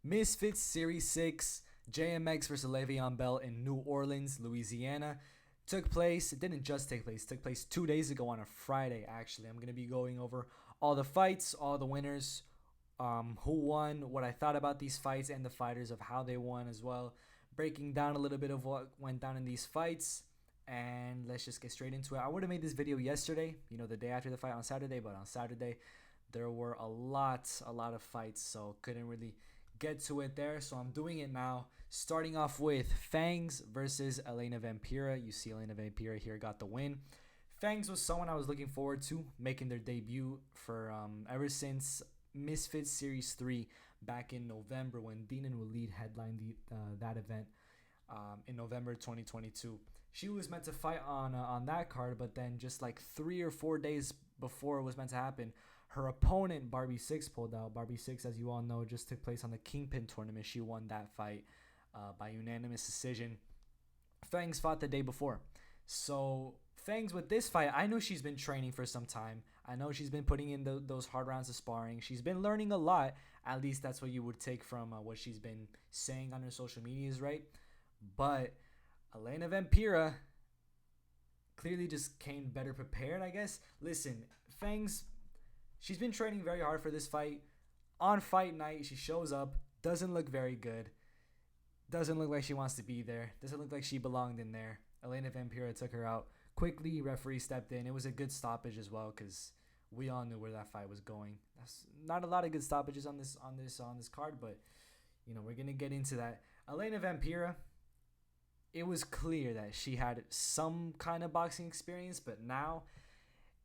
Misfits Series 6, JMX versus Le'Veon Bell in New Orleans, Louisiana. Took place, it didn't just take place, it took place 2 days ago on a Friday, actually. I'm going to be going over all the fights, all the winners, who won, what I thought about these fights, and the fighters of how they won as well. Breaking down a little bit of what went down in these fights, and let's just get straight into it. I would have made this video yesterday, the day after the fight on Saturday, but on Saturday there were a lot of fights, so couldn't really get to it there. So I'm doing it now, starting off with Fangs versus Elena Vampira. You see Elena Vampira here got the win. Fangs was someone I was looking forward to making their debut for ever since Misfits Series 3 back in November when Dean and Waleed headlined that event in November 2022. She was meant to fight on that card, but then just like 3 or 4 days before it was meant to happen, her opponent, Barbie Six, pulled out. Barbie Six, as you all know, just took place on the Kingpin tournament. She won that fight by unanimous decision. Fangs fought the day before. So Fangs with this fight, I know she's been training for some time. I know she's been putting in those hard rounds of sparring. She's been learning a lot. At least that's what you would take from what she's been saying on her social medias, right? But Elena Vampira clearly just came better prepared, I guess. Listen, Fangs, she's been training very hard for this fight. On fight night, she shows up, doesn't look very good. Doesn't look like she wants to be there. Doesn't look like she belonged in there. Elena Vampira took her out quickly. Referee stepped in. It was a good stoppage as well because we all knew where that fight was going. That's not a lot of good stoppages on this card, but we're gonna get into that. Elena Vampira, it was clear that she had some kind of boxing experience, but now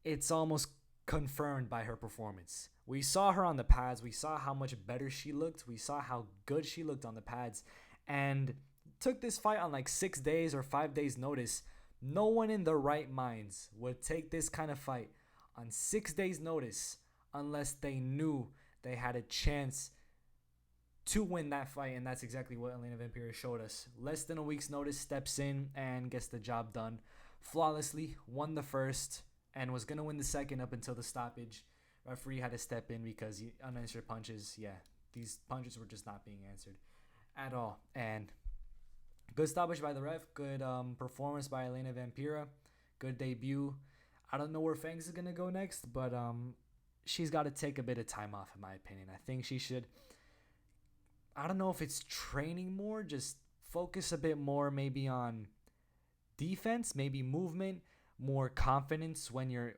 it's almost confirmed by her performance. We saw her on the pads. We saw how much better she looked. We saw how good she looked on the pads. And took this fight on like 6 days or 5 days notice. No one in their right minds would take this kind of fight on 6 days notice unless they knew they had a chance to win that fight, and that's exactly what Elena Vampira showed us. Less than a week's notice, steps in and gets the job done flawlessly. Won the first and was gonna win the second up until the stoppage. Referee had to step in because unanswered punches. Yeah, these punches were just not being answered at all. And good stoppage by the ref. Good performance by Elena Vampira. Good debut. I don't know where Fangs is gonna go next, but she's got to take a bit of time off, in my opinion. I think she should. I don't know if it's training more, just focus a bit more maybe on defense, maybe movement, more confidence when you're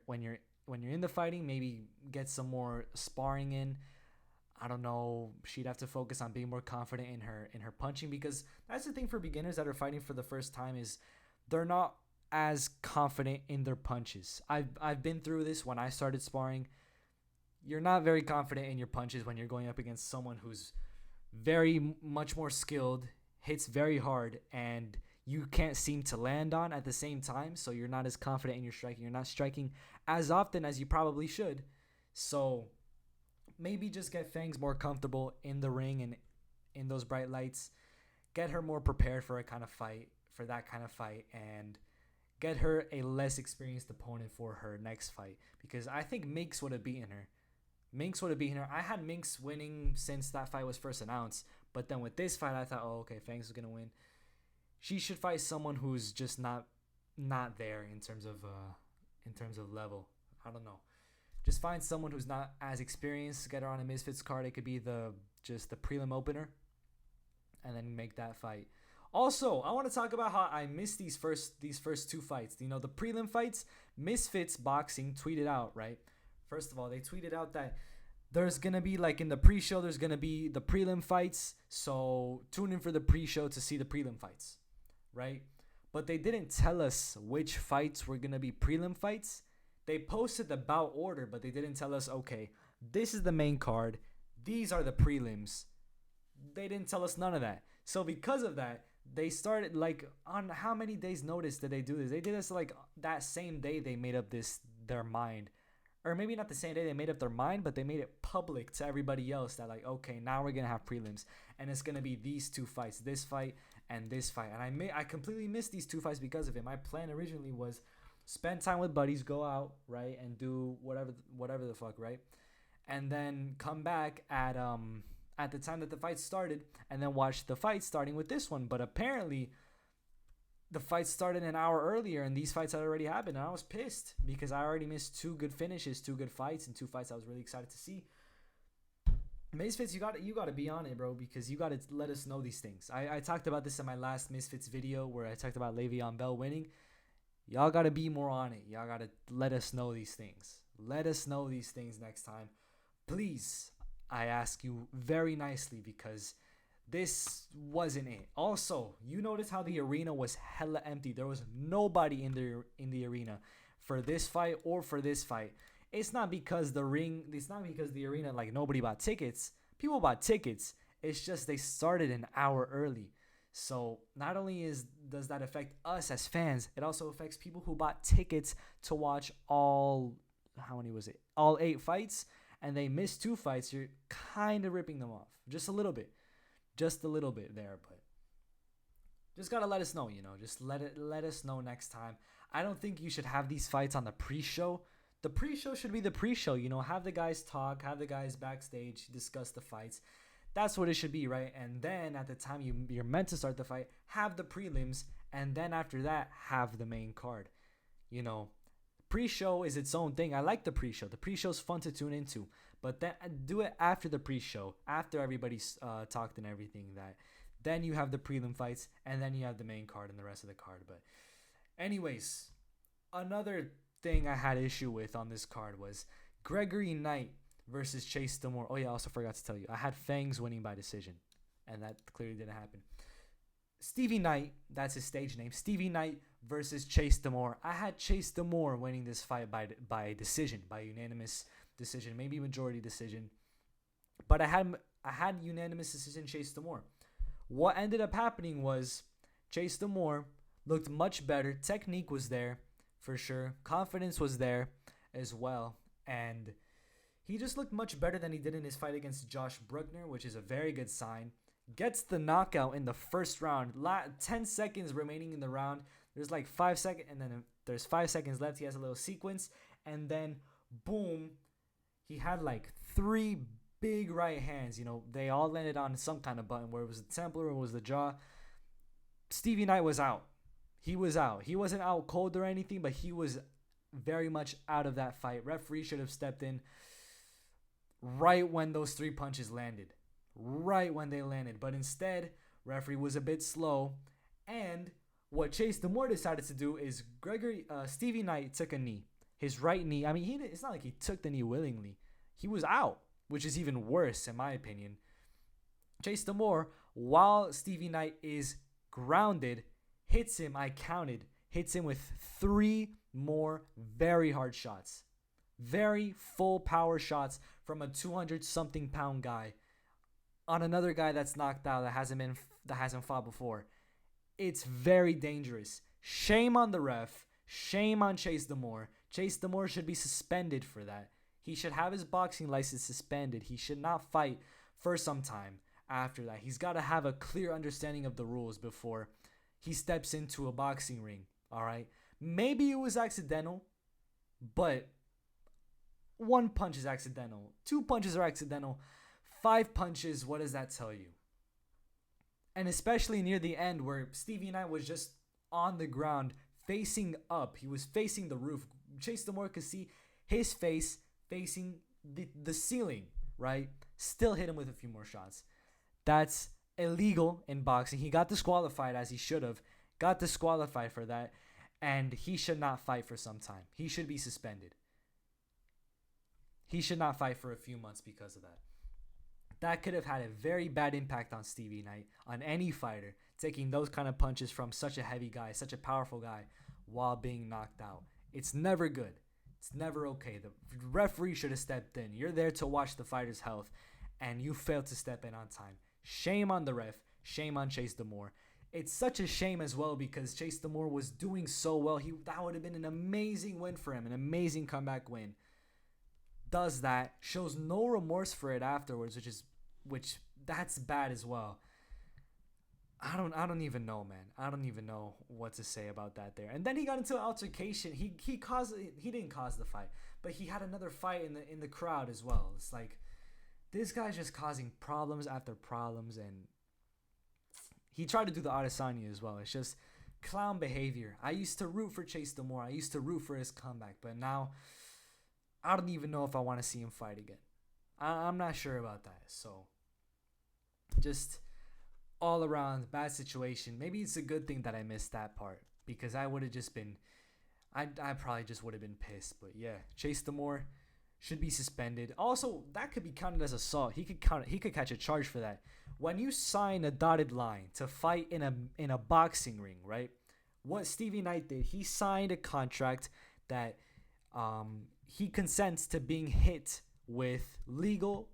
in the fighting, maybe get some more sparring in. I don't know, she'd have to focus on being more confident in her punching, because that's the thing for beginners that are fighting for the first time is they're not as confident in their punches. I've been through this when I started sparring. You're not very confident in your punches when you're going up against someone who's very much more skilled, hits very hard, and you can't seem to land on at the same time. So you're not as confident in your striking. You're not striking as often as you probably should. So maybe just get Fangs more comfortable in the ring and in those bright lights. Get her more prepared for that kind of fight, and get her a less experienced opponent for her next fight, because I think Minx would have beaten her. I had Minx winning since that fight was first announced, but then with this fight, I thought, oh, okay, Fangs is gonna win. She should fight someone who's just not there in terms of level. I don't know. Just find someone who's not as experienced. Get her on a Misfits card. It could be the prelim opener, and then make that fight. Also, I want to talk about how I missed these first two fights. The prelim fights. Misfits Boxing tweeted out, right. First of all, they tweeted out that there's going to be, like, in the pre-show, there's going to be the prelim fights. So tune in for the pre-show to see the prelim fights, right? But they didn't tell us which fights were going to be prelim fights. They posted the bout order, but they didn't tell us, okay, this is the main card. These are the prelims. They didn't tell us none of that. So because of that, they started, like, on how many days notice did they do this? They did this, like, that same day they made up their mind. Or maybe not the same day they made up their mind, but they made it public to everybody else that, like, okay, now we're going to have prelims. And it's going to be these two fights, this fight and this fight. And I completely missed these two fights because of it. My plan originally was spend time with buddies, go out, right, and do whatever the fuck, right? And then come back at at the time that the fight started, and then watched the fight starting with this one. But apparently, the fight started an hour earlier, and these fights had already happened. And I was pissed because I already missed two good finishes, two good fights, and two fights I was really excited to see. Misfits, you gotta be on it, bro, because you gotta let us know these things. I talked about this in my last Misfits video where I talked about Le'Veon Bell winning. Y'all gotta be more on it. Y'all gotta let us know these things. Let us know these things next time, please. I ask you very nicely, because this wasn't it. Also, you notice how the arena was hella empty. There was nobody in the arena for this fight or for this fight. It's not because the arena, like, nobody bought tickets. People bought tickets. It's just they started an hour early. So not only does that affect us as fans, it also affects people who bought tickets to watch all 8 fights, and they missed 2 fights. You're kind of ripping them off just a little bit there, but just gotta let us know. Just let us know next time. I don't think you should have these fights on the pre-show. The pre-show should be the pre-show. Have the guys talk, have the guys backstage discuss the fights. That's what it should be, right? And then at the time you're meant to start the fight, have the prelims, and then after that, have the main card. Pre-show is its own thing. I like the pre-show. The pre-show's fun to tune into, but then do it after the pre-show, after everybody's talked and everything. Then you have the prelim fights, and then you have the main card and the rest of the card. But anyways, another thing I had issue with on this card was Gregory Knight versus Chase Demore. Oh yeah, I also forgot to tell you, I had Fangs winning by decision, and that clearly didn't happen. Stevie Knight, that's his stage name, Stevie Knight versus Chase Demore. I had Chase Demore winning this fight by decision, by unanimous decision, maybe majority decision, but I had unanimous decision Chase Demore. What ended up happening was Chase Demore looked much better. Technique was there for sure. Confidence was there as well, and he just looked much better than he did in his fight against Josh Bruckner, which is a very good sign. Gets the knockout in the first round. 10 seconds remaining in the round. There's like 5 seconds, and then there's 5 seconds left. He has a little sequence, and then boom, he had like 3 big right hands. They all landed on some kind of button, where it was the temple or it was the jaw. Stevie Knight was out. He was out. He wasn't out cold or anything, but he was very much out of that fight. Referee should have stepped in right when those 3 punches landed. Right when they landed. But instead, referee was a bit slow. And what Chase Demore decided to do is Stevie Knight took a knee. His right knee. I mean, it's not like he took the knee willingly. He was out, which is even worse in my opinion. Chase Demore, while Stevie Knight is grounded, hits him, hits him with 3 more very hard shots. Very full power shots from a 200-something pound guy on another guy that's knocked out, that hasn't fought before. It's very dangerous. Shame on the ref. Shame on Chase Demore. Chase Demore should be suspended for that. He should have his boxing license suspended. He should not fight for some time after that. He's got to have a clear understanding of the rules before he steps into a boxing ring, all right? Maybe it was accidental, but 1 punch is accidental. 2 punches are accidental. 5 punches, what does that tell you? And especially near the end, where Stevie Knight was just on the ground facing up. He was facing the roof. Chase Demore could see his face facing the ceiling, right? Still hit him with a few more shots. That's illegal in boxing. He got disqualified, as he should have. Got disqualified for that. And he should not fight for some time. He should be suspended. He should not fight for a few months because of that. That could have had a very bad impact on Stevie Knight, on any fighter, taking those kind of punches from such a heavy guy, such a powerful guy, while being knocked out. It's never good. It's never okay. The referee should have stepped in. You're there to watch the fighter's health, and you failed to step in on time. Shame on the ref. Shame on Chase Demore. It's such a shame as well, because Chase Demore was doing so well. That would have been an amazing win for him, an amazing comeback win. Does that, shows no remorse for it afterwards, which that's bad as well. I don't even know, man. I don't even know what to say about that there. And then he got into an altercation. He didn't cause the fight, but he had another fight in the crowd as well. It's like, This guy's just causing problems after problems, and he tried to do the Adesanya as well. It's just clown behavior. I used to root for Chase Demore. I used to root for his comeback, but now I don't even know if I want to see him fight again. I'm not sure about that. So just all around bad situation. Maybe it's a good thing that I missed that part because I would have just been, I probably just would have been pissed. But yeah, Chase Demore should be suspended. Also, that could be counted as assault. He could catch a charge for that. When you sign a dotted line to fight in a boxing ring, right? What Stevie Knight did, he signed a contract that he consents to being hit with legal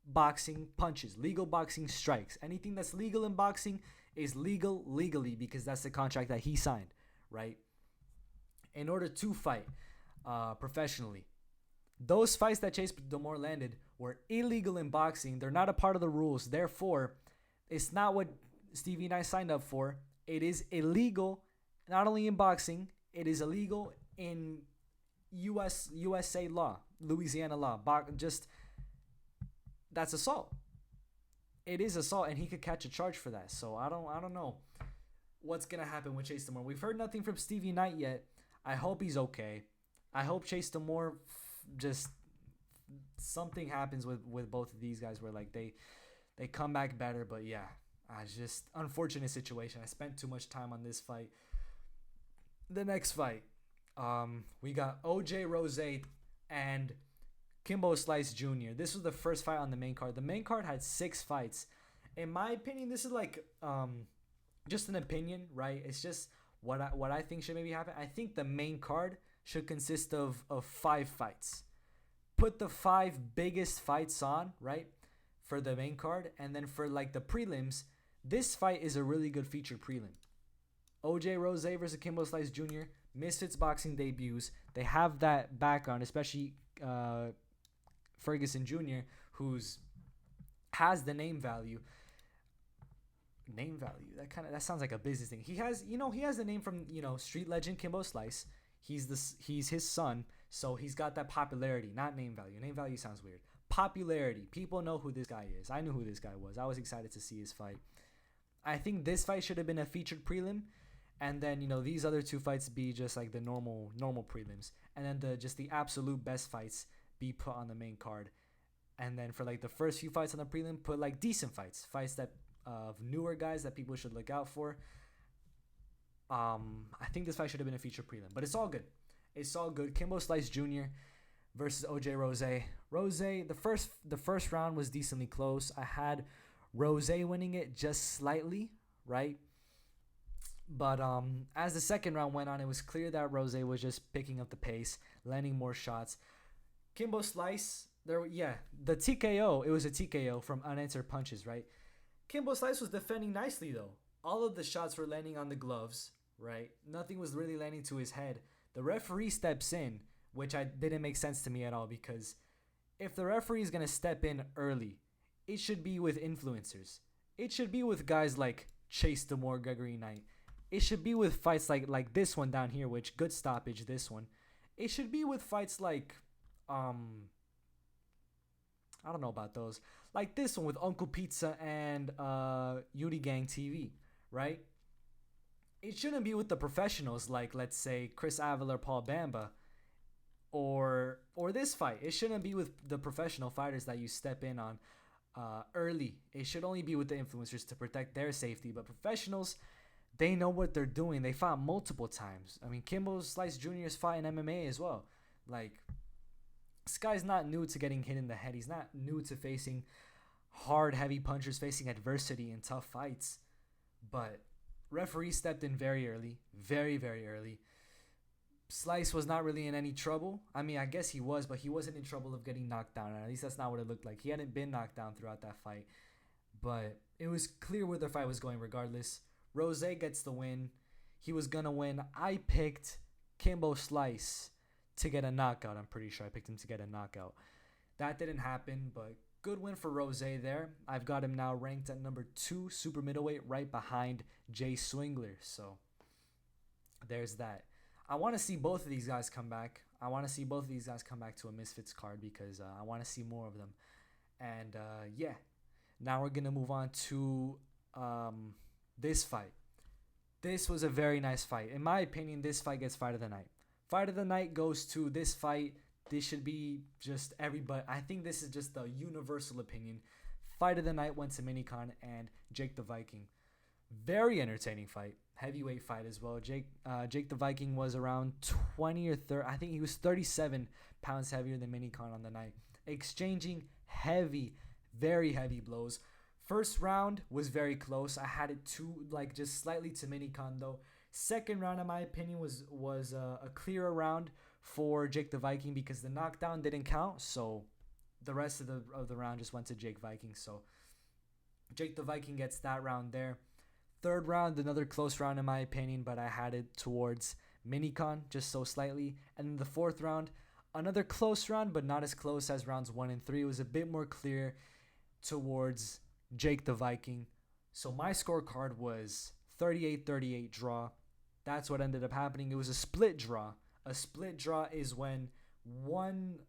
boxing punches, legal boxing strikes. Anything that's legal in boxing is legal legally because that's the contract that he signed, right? In order to fight professionally. Those fights that Chase Demore landed were illegal in boxing. They're not a part of the rules. Therefore, it's not what Stevie Knight signed up for. It is illegal, not only in boxing, it is illegal in USA law, Louisiana law. Just that's assault. It is assault, and he could catch a charge for that. So I don't know what's gonna happen with Chase Demore. We've heard nothing from Stevie Knight yet. I hope he's okay. I hope Chase Demore just something happens with both of these guys where like they come back better. But yeah, just unfortunate situation. I spent too much time on this fight. The next fight, we got OJ Rose and Kimbo Slice Jr. This was the first fight on the main card. The main card had 6 fights. In my opinion, this is like just an opinion, right? It's just what I think should maybe happen. I think the main card should consist of 5 fights. Put the 5 biggest fights on, right, for the main card. And then for like the prelims, this fight is a really good featured prelim. OJ Rose versus Kimbo Slice Jr. Misfits boxing debuts. They have that background, especially Ferguson Jr., who's has the name value. Name value. That sounds like a business thing. He has the name from, street legend Kimbo Slice. He's his son, so he's got that popularity, not name value. Name value sounds weird. Popularity. People know who this guy is. I knew who this guy was. I was excited to see his fight. I think this fight should have been a featured prelim, and then these other 2 fights be just like the normal prelims, and then the absolute best fights be put on the main card, and then for like the first few fights on the prelim, put like decent fights that of newer guys that people should look out for. I think this fight should have been a feature prelim, but it's all good. It's all good. Kimbo Slice Jr. versus OJ Rose. Rose, the first round was decently close. I had Rose winning it just slightly, right? But as the second round went on, it was clear that Rose was just picking up the pace, landing more shots. Kimbo Slice, the TKO, it was a TKO from unanswered punches, right? Kimbo Slice was defending nicely though. All of the shots were landing on the gloves, right? Nothing was really landing to his head. The referee steps in, which didn't make sense to me at all, because if the referee is going to step in early, it should be with influencers. It should be with guys like Chase Demore, Gregory Knight. It should be with fights like this one down here, which good stoppage, this one. It should be with fights like, I don't know about those. Like this one with Uncle Pizza and Uni Gang TV, right? It shouldn't be with the professionals like, let's say, Chris Avila or Paul Bamba, or this fight. It shouldn't be with the professional fighters that you step in on early. It should only be with the influencers to protect their safety. But professionals, they know what they're doing. They fought multiple times. I mean, Kimbo Slice Jr. is fighting MMA as well. Like, this guy's not new to getting hit in the head. He's not new to facing hard, heavy punchers, facing adversity in tough fights. But referee stepped in very early, very, very early. Slice was not really in any trouble. I mean, I guess he was, but he wasn't in trouble of getting knocked down. At least that's not what it looked like. He hadn't been knocked down throughout that fight. But it was clear where the fight was going regardless. Rose gets the win. He was going to win. I picked Kimbo Slice to get a knockout. I'm pretty sure I picked him to get a knockout. That didn't happen, but good win for Rose there. I've got him now ranked at number 2 super middleweight, right behind Jay Swingler. So there's that. I want to see both of these guys come back. I want to see both of these guys come back to a Misfits card because I want to see more of them. And yeah, now we're gonna move on to this fight. This was a very nice fight. In my opinion, this fight gets fight of the night. Fight of the night goes to this fight. This should be just everybody. I think this is just the universal opinion. Fight of the night went to Minicon and Jake the Viking. Very entertaining fight. Heavyweight fight as well. Jake the Viking was around 20 or 30. I think he was 37 pounds heavier than Minicon on the night. Exchanging heavy, very heavy blows. First round was very close. I had it just slightly to Minicon though. Second round, in my opinion, was a clearer round for Jake the Viking because the knockdown didn't count. So the rest of the round just went to Jake Viking. So Jake the Viking gets that round there. Third round, another close round in my opinion, but I had it towards Minicon just so slightly. And then the fourth round, another close round, but not as close as rounds 1 and 3. It was a bit more clear towards Jake the Viking. So my scorecard was 38-38 draw. That's what ended up happening. It was a split draw. A split draw is when one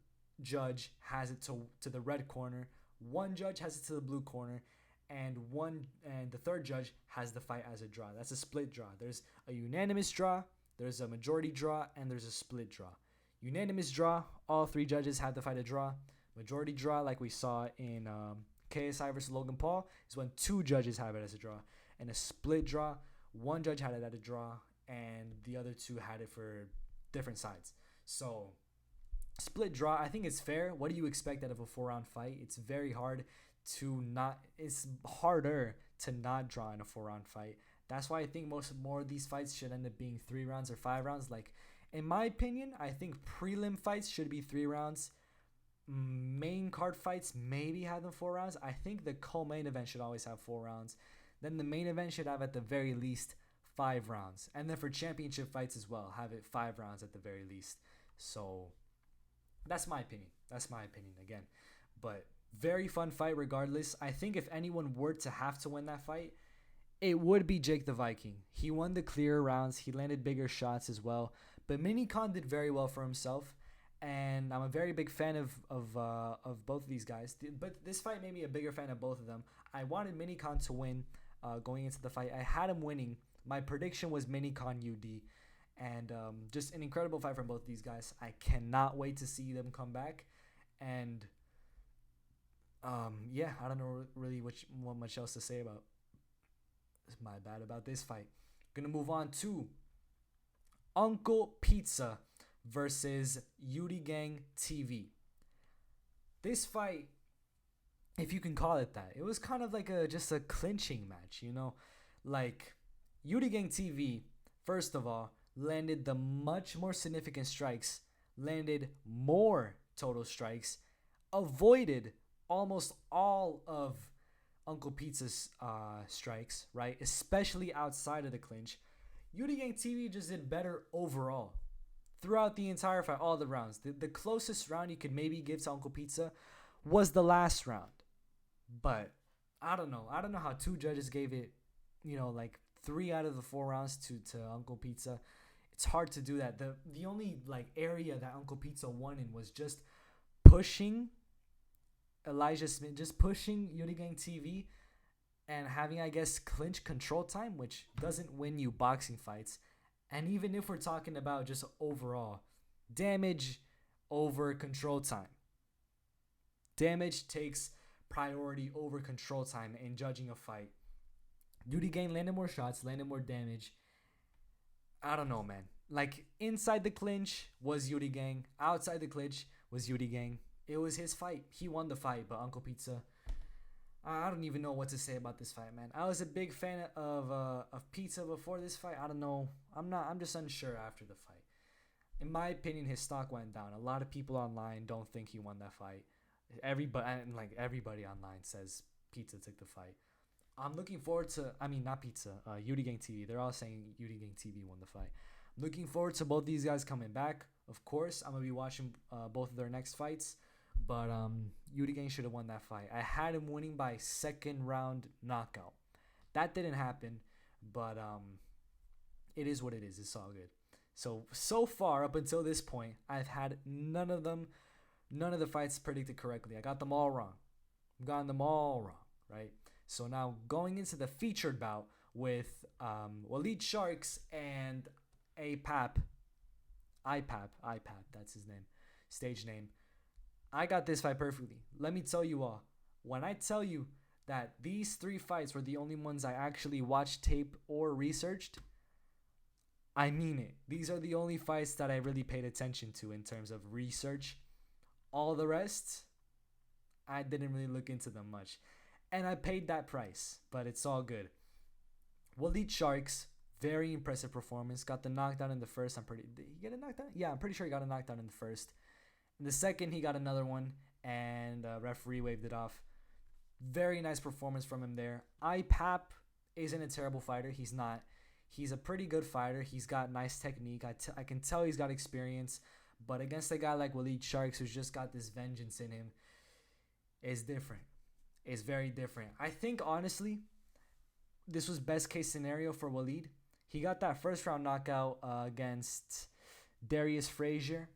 judge has it to the red corner, one judge has it to the blue corner, and the third judge has the fight as a draw. That's a split draw. There's a unanimous draw, there's a majority draw, and there's a split draw. Unanimous draw, all three judges had the fight a draw. Majority draw, like we saw in KSI versus Logan Paul, is when two judges have it as a draw. And a split draw, one judge had it at a draw, and the other two had it for different sides. So split draw, I think it's fair. What do you expect out of a 4-round fight? It's very hard it's harder to not draw in a 4-round fight. That's why I think more of these fights should end up being 3 rounds or 5 rounds. Like, in my opinion, I think prelim fights should be 3 rounds. Main card fights maybe have them 4 rounds. I think the co-main event should always have 4 rounds. Then the main event should have at the very least 5 rounds. And then for championship fights as well, have it 5 rounds at the very least. So that's my opinion. That's my opinion again. But very fun fight regardless. I think if anyone were to have to win that fight, it would be Jake the Viking. He won the clearer rounds. He landed bigger shots as well. But Minicon did very well for himself. And I'm a very big fan of both of these guys. But this fight made me a bigger fan of both of them. I wanted Minicon to win going into the fight. I had him winning. My prediction was Minicon UD. And just an incredible fight from both these guys. I cannot wait to see them come back. And yeah, I don't know really what much else to say about. It's my bad about this fight. Gonna move on to Uncle Pizza versus Yuri Gang TV. This fight, if you can call it that, it was kind of like just a clinching match, you know? Like, Yuri Gang TV, first of all, landed the much more significant strikes, landed more total strikes, avoided almost all of Uncle Pizza's strikes, right? Especially outside of the clinch. Yuri Gang TV just did better overall. Throughout the entire fight, all the rounds. The closest round you could maybe give to Uncle Pizza was the last round. But I don't know. I don't know how two judges gave it, like 3 out of the 4 rounds to Uncle Pizza. It's hard to do that. The only area that Uncle Pizza won in was just pushing Elijah Smith, just pushing Yuri Gang TV and having, I guess, clinch control time, which doesn't win you boxing fights. And even if we're talking about just overall damage over control time, damage takes priority over control time in judging a fight. Yuri Gang landed more shots, landed more damage. I don't know, man. Like, inside the clinch was Yuri Gang. Outside the clinch was Yuri Gang. It was his fight. He won the fight, but Uncle Pizza, I don't even know what to say about this fight, man. I was a big fan of Pizza before this fight. I don't know. I'm just unsure after the fight. In my opinion, his stock went down. A lot of people online don't think he won that fight. Everybody online says Pizza took the fight. I'm looking forward to, not Pizza, Yuri Gang TV. They're all saying Yuri Gang TV won the fight. I'm looking forward to both these guys coming back. Of course, I'm going to be watching both of their next fights. But Yuri Gang should have won that fight. I had him winning by second round knockout. That didn't happen, but it is what it is. It's all good. So far, up until this point, I've had none of the fights predicted correctly. I got them all wrong. I've gotten them all wrong, right? So now going into the featured bout with Waleed Sharks and APAP, IPAP, that's his name, stage name. I got this fight perfectly. Let me tell you all, when I tell you that these three fights were the only ones I actually watched tape or researched, I mean it. These are the only fights that I really paid attention to in terms of research. All the rest, I didn't really look into them much. And I paid that price, but it's all good. Waleed Sharks, very impressive performance. Got the knockdown in the first. Did he get a knockdown? Yeah, I'm pretty sure he got a knockdown in the first. In the second, he got another one, and referee waved it off. Very nice performance from him there. IPAP isn't a terrible fighter. He's not. He's a pretty good fighter. He's got nice technique. I can tell he's got experience. But against a guy like Waleed Sharks, who's just got this vengeance in him, is different. It's very different. I think, honestly, this was best case scenario for Waleed. He got that first round knockout against Darius Frazier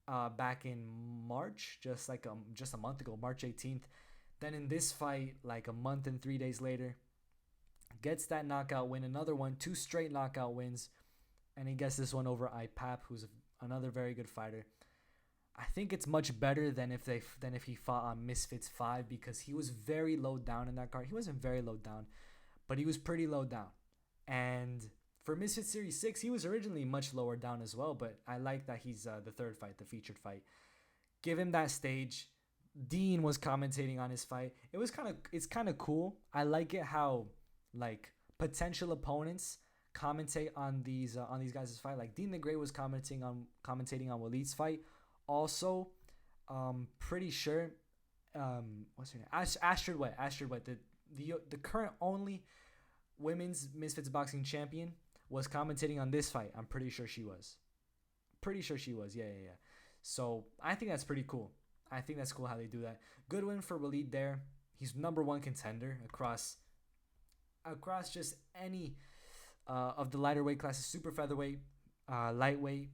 back in March, just a month ago, March 18th. Then in this fight, like a month and 3 days later, gets that knockout win, another one, 2 straight knockout wins, and he gets this one over IPAP, who's another very good fighter. I think it's much better than if he fought on Misfits 5, because he was very low down in that card. He wasn't very low down, but he was pretty low down. And for Misfits Series 6, he was originally much lower down as well, but I like that he's the third fight, the featured fight. Give him that stage. Dean was commentating on his fight. It's kind of cool. I like it how like potential opponents commentate on these guys' fight. Like Dean the Great was commentating on Waleed's fight. Also, pretty sure, what's her name? Astrid Wet, the current only women's Misfits boxing champion, was commentating on this fight. I'm pretty sure she was. Yeah. So I think that's pretty cool. I think that's cool how they do that. Good win for Waleed there. He's number one contender across just any of the lighter weight classes, super featherweight, lightweight.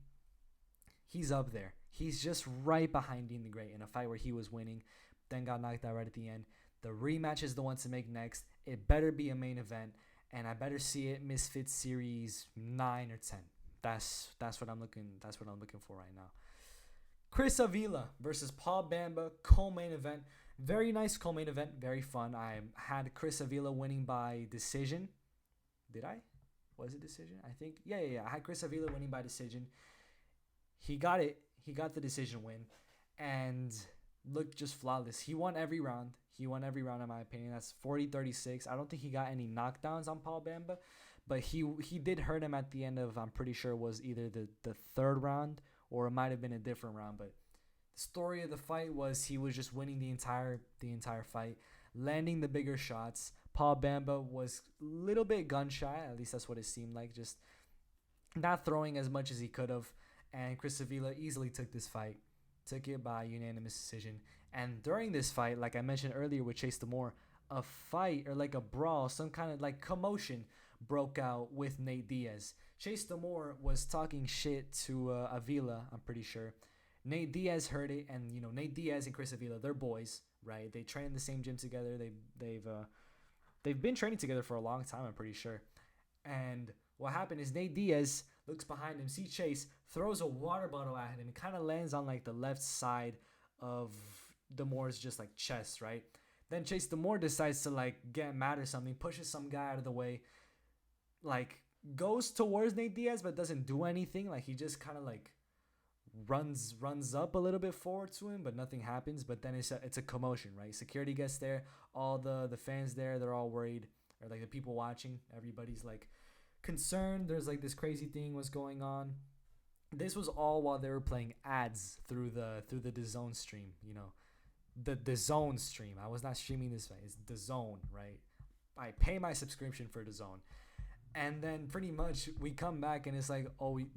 He's up there. He's just right behind Dean the Great in a fight where he was winning, then got knocked out right at the end. The rematch is the one to make next. It better be a main event, and I better see it Misfits Series 9 or 10. That's what I'm looking for right now. Chris Avila versus Paul Bamba, co-main event. Very nice co-main event, very fun. I had Chris Avila winning by decision. Did I? Was it decision? I think. Yeah. I had Chris Avila winning by decision. He got it. He got the decision win, and looked just flawless. He won every round. In my opinion. That's 40-36. I don't think he got any knockdowns on Paul Bamba, but he did hurt him at the end of, I'm pretty sure it was either the third round or it might have been a different round. But the story of the fight was he was just winning the entire fight, landing the bigger shots. Paul Bamba was a little bit gun shy, at least that's what it seemed like, just not throwing as much as he could have. And Chris Avila easily took this fight, took it by unanimous decision. And during this fight, like I mentioned earlier with Chase Damore, a fight or like a brawl, some kind of like commotion broke out with Nate Diaz. Chase Damore was talking shit to Avila, I'm pretty sure. Nate Diaz heard it, and Nate Diaz and Chris Avila, they're boys, right? They train in the same gym together. They've been training together for a long time, I'm pretty sure. And what happened is Nate Diaz looks behind him, sees Chase, throws a water bottle at him, and kind of lands on like the left side of Damore's just like chest, right? Then Chase Damore decides to like get mad or something, pushes some guy out of the way, like goes towards Nate Diaz but doesn't do anything. Like he just kind of like runs up a little bit forward to him, but nothing happens. But then it's a commotion, right? Security gets there, all the fans there, they're all worried, or like the people watching, everybody's like concerned. There's like this crazy thing was going on. This was all while they were playing ads through the DAZN stream, the DAZN stream. I was not streaming this way. It's DAZN, right? I pay my subscription for DAZN. And then pretty much we come back and it's like,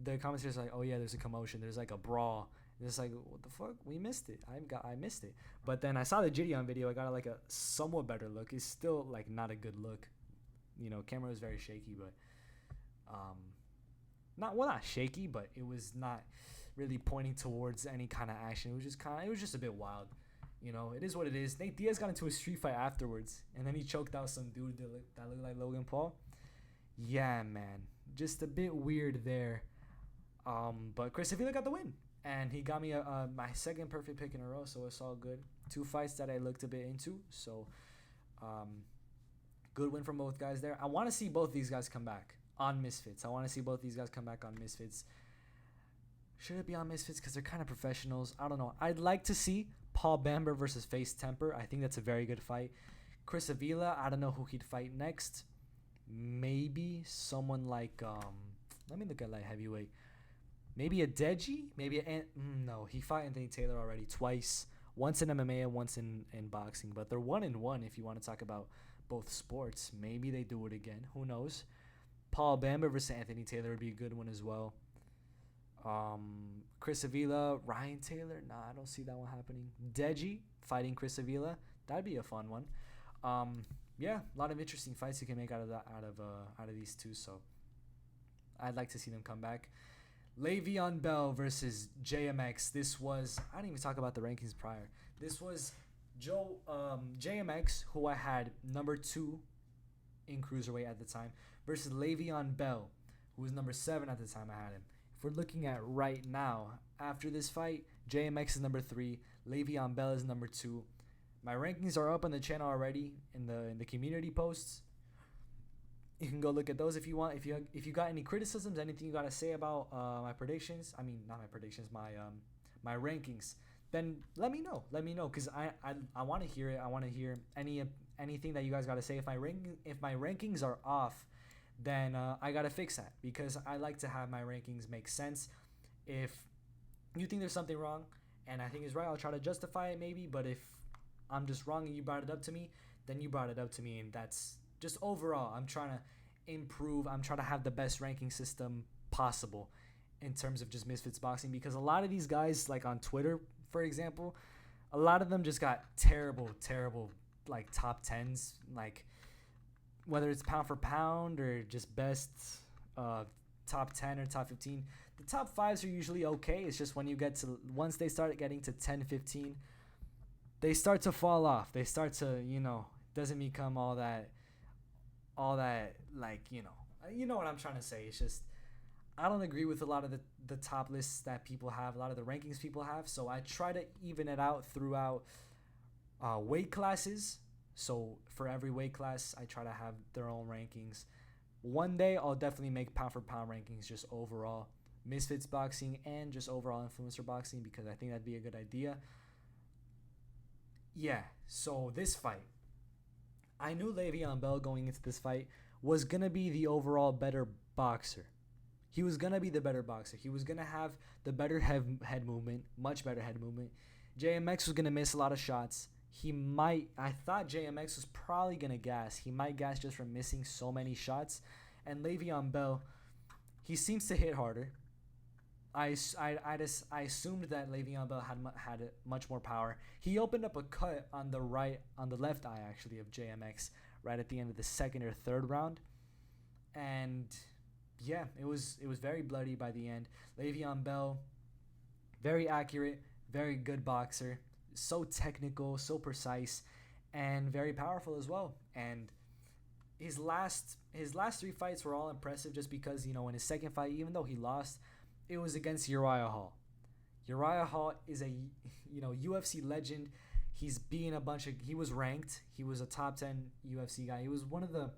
the commentators are like, oh yeah, there's a commotion. There's like a brawl. And it's like, what the fuck? We missed it. I missed it. But then I saw the Gideon video. I got like a somewhat better look. It's still like not a good look. Camera was very shaky, but not shaky, but it was not really pointing towards any kind of action. It was just a bit wild. It is what it is. Nate Diaz got into a street fight afterwards, and then he choked out some dude that looked like Logan Paul. Yeah, man, just a bit weird there. But Chris Avila got the win, and he got me my second perfect pick in a row, so it's all good. Two fights that I looked a bit into, so good win from both guys there. I want to see both these guys come back on Misfits. Should it be on Misfits because they're kind of professionals? I don't know. I'd like to see Paul Bamber versus Face Temper. I think that's a very good fight. Chris Avila, I don't know who he'd fight next. Maybe someone like let me look at light heavyweight. Maybe a Deji? No, he fought Anthony Taylor already twice. Once in MMA and once in boxing. But they're 1-1 if you want to talk about both sports. Maybe they do it again. Who knows? Paul Bamber versus Anthony Taylor would be a good one as well. Chris Avila, Ryan Taylor. Nah, I don't see that one happening. Deji fighting Chris Avila. That'd be a fun one. Yeah, a lot of interesting fights you can make out of these two. So I'd like to see them come back. Le'Veon Bell versus JMX. This was, I didn't even talk about the rankings prior. This was JMX, who I had number 2 in cruiserweight at the time, versus Le'Veon Bell, who was number 7 at the time I had him. If we're looking at right now, after this fight, JMX is number 3, Le'Veon Bell is number 2. My rankings are up on the channel already in the community posts. You can go look at those if you want. If you got any criticisms, anything you got to say about my predictions, not my predictions, my rankings, then let me know because I want to hear it. I want to hear anything that you guys got to say. If my rankings are off, then I got to fix that, because I like to have my rankings make sense. If you think there's something wrong and I think it's right, I'll try to justify it maybe, but if I'm just wrong and you brought it up to me, then you brought it up to me, and that's just overall, I'm trying to improve. I'm trying to have the best ranking system possible in terms of just Misfits boxing, because a lot of these guys, like on Twitter, for example, a lot of them just got terrible like top 10s, like whether it's pound for pound or just best top 10 or top 15. The top 5s are usually okay. It's just once they start getting to 10, 15, they start to fall off. They start to, doesn't become all that like, you know what I'm trying to say. It's just, I don't agree with a lot of the top lists that people have, a lot of the rankings people have. So I try to even it out throughout weight classes. So for every weight class, I try to have their own rankings. One day I'll definitely make pound for pound rankings, just overall Misfits boxing and just overall influencer boxing, because I think that'd be a good idea. Yeah, so this fight, I knew Le'Veon Bell going into this fight was going to be the overall better boxer. He was going to be the better boxer. He was going to have the better head movement, much better head movement. JMX was going to miss a lot of shots. I thought JMX was probably going to gas. He might gas just from missing so many shots. And Le'Veon Bell, he seems to hit harder. I assumed that Le'Veon Bell had much more power. He opened up a cut on the left eye actually of JMX right at the end of the second or third round, and yeah, it was very bloody by the end. Le'Veon Bell, very accurate, very good boxer, so technical, so precise, and very powerful as well. And his last 3 fights were all impressive, just because in his second fight, even though he lost, it was against Uriah Hall. Uriah Hall is a UFC legend. He's being he was ranked. He was a top 10 UFC guy. He was one of the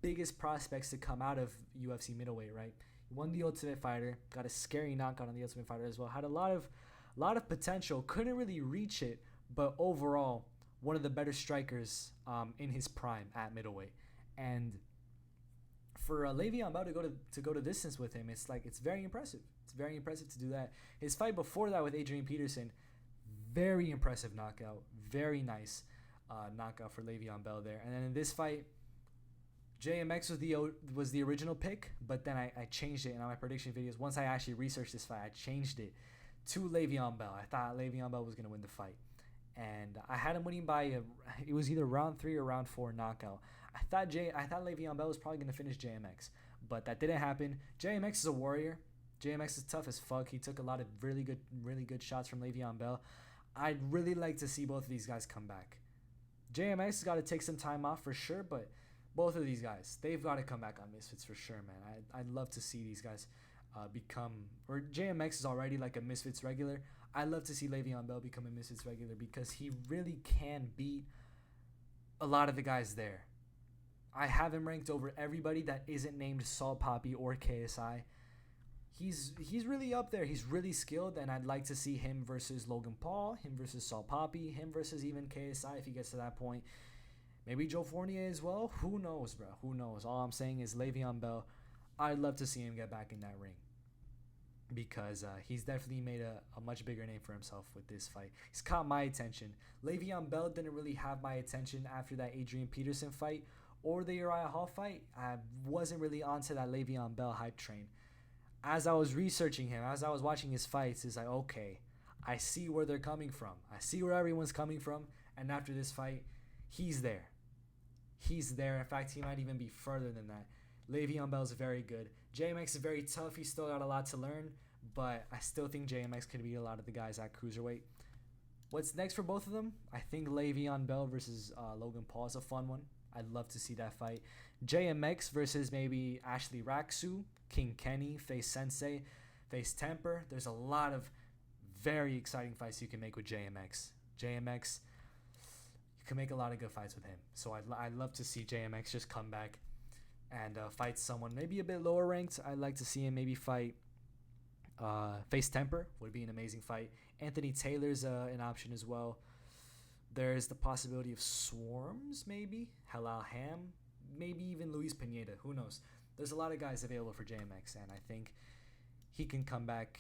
biggest prospects to come out of UFC middleweight, right? He won the Ultimate Fighter, got a scary knockout on the Ultimate Fighter as well. Had a lot of potential. Couldn't really reach it, but overall, one of the better strikers in his prime at middleweight. And for Le'Veon Bell to go to distance with him, it's very impressive. It's very impressive to do that. His fight before that with Adrian Peterson, very impressive knockout. Very nice knockout for Le'Veon Bell there. And then in this fight, JMX was the original pick, but then I changed it in my prediction videos. Once I actually researched this fight, I changed it to Le'Veon Bell. I thought Le'Veon Bell was going to win the fight. And I had him winning by it was either round 3 or round 4 knockout. I thought Le'Veon Bell was probably going to finish JMX, but that didn't happen. JMX is a warrior. JMX is tough as fuck. He took a lot of really good shots from Le'Veon Bell. I'd really like to see both of these guys come back. JMX has got to take some time off for sure, but both of these guys, they've got to come back on Misfits for sure, man. I'd love to see these guys become, or JMX is already like a Misfits regular. I'd love to see Le'Veon Bell become a Misfits regular because he really can beat a lot of the guys there. I have him ranked over everybody that isn't named Salt Poppy or KSI. He's really up there. He's really skilled, and I'd like to see him versus Logan Paul, him versus Salt Poppy, him versus even KSI if he gets to that point. Maybe Joe Fournier as well. Who knows, bro? Who knows? All I'm saying is Le'Veon Bell, I'd love to see him get back in that ring because he's definitely made a much bigger name for himself with this fight. He's caught my attention. Le'Veon Bell didn't really have my attention after that Adrian Peterson fight or the Uriah Hall fight. I wasn't really onto that Le'Veon Bell hype train. As I was researching him, as I was watching his fights, it's like, okay, I see where they're coming from. I see where everyone's coming from. And after this fight, he's there. He's there. In fact, he might even be further than that. Le'Veon Bell's very good. JMX is very tough. He's still got a lot to learn. But I still think JMX could beat a lot of the guys at cruiserweight. What's next for both of them? I think Le'Veon Bell versus Logan Paul is a fun one. I'd love to see that fight. JMX versus maybe Ashley Raksu, King Kenny, face Sensei, face Temper. There's a lot of very exciting fights you can make with JMX. JMX, you can make a lot of good fights with him. So I'd love to see JMX just come back and fight someone maybe a bit lower ranked. I'd like to see him maybe fight face Temper. Would be an amazing fight. Anthony Taylor's an option as well. There's the possibility of Swarms, maybe. Halal Ham. Maybe even Luis Pineda. Who knows? There's a lot of guys available for JMX, and I think he can come back.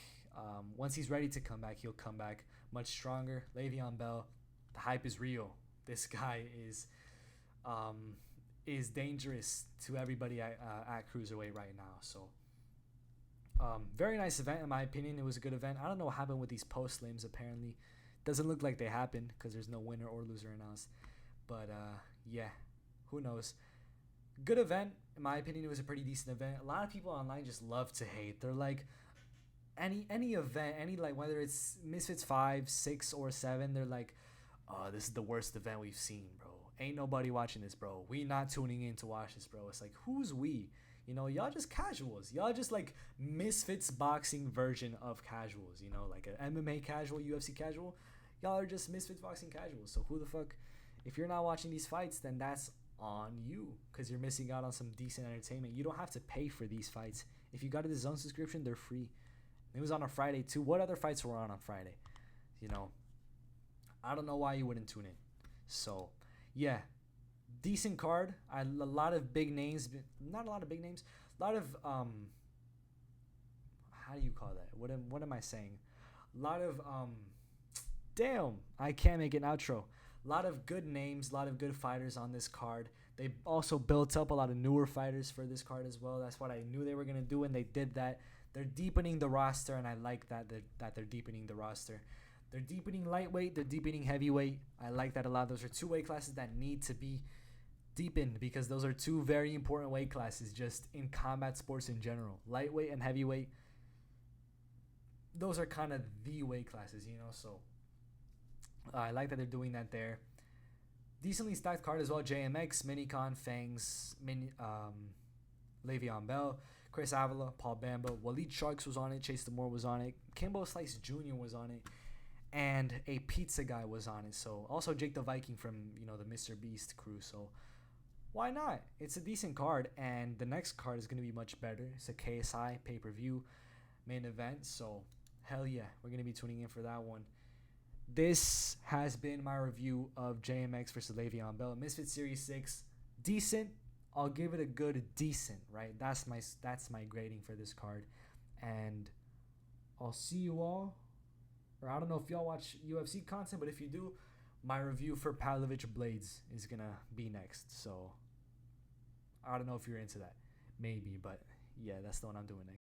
Once he's ready to come back, he'll come back much stronger. Le'Veon Bell, the hype is real. This guy is dangerous to everybody at Cruiserweight right now. So, very nice event, in my opinion. It was a good event. I don't know what happened with these post-limbs, apparently. Doesn't look like they happened because there's no winner or loser announced. But, yeah, who knows? Good event. In my opinion, it was a pretty decent event. A lot of people online just love to hate. They're like, any event, like whether it's Misfits 5, 6, or 7, they're like, oh, this is the worst event we've seen, bro. Ain't nobody watching this, bro. We not tuning in to watch this, bro. It's like, who's we? You know, y'all just casuals. Y'all just like Misfits boxing version of casuals. You know, like an MMA casual, UFC casual. Y'all are just Misfits boxing casuals. So who the fuck? If you're not watching these fights, then that's on you because you're missing out on some decent entertainment. You don't have to pay for these fights. If you got a DAZN subscription, they're free. It was on a Friday too. What other fights were on Friday? You know, I don't know why you wouldn't tune in. So, yeah, decent card. A lot of big names. Not a lot of big names. A lot of how do you call that? What am I saying? A lot of damn, I can't make an outro. A lot of good names, a lot of good fighters on this card. They also built up a lot of newer fighters for this card as well. That's what I knew they were going to do, and they did that. They're deepening the roster, and I like that they're deepening the roster. They're deepening lightweight. They're deepening heavyweight. I like that a lot. Those are two weight classes that need to be deepened because those are two very important weight classes just in combat sports in general. Lightweight and heavyweight, those are kind of the weight classes, you know, so I like that they're doing that there. Decently stacked card as well. JMX, Minicon, Fangs, Le'Veon Bell, Chris Avila, Paul Bamba, Waleed Sharks was on it, Chase Demore was on it, Kimbo Slice Jr. was on it, and a pizza guy was on it. So also Jake the Viking from, you know, the Mr. Beast crew. So why not? It's a decent card, and the next card is going to be much better. It's a KSI pay-per-view main event. So hell yeah, we're going to be tuning in for that one. This has been my review of JMX versus Le'Veon Bell. Misfit Series 6, decent. I'll give it a good decent, right? That's my grading for this card. And I'll see you all. Or I don't know if y'all watch UFC content, but if you do, my review for Pavlovich Blades is going to be next. So I don't know if you're into that. Maybe, but yeah, that's the one I'm doing next.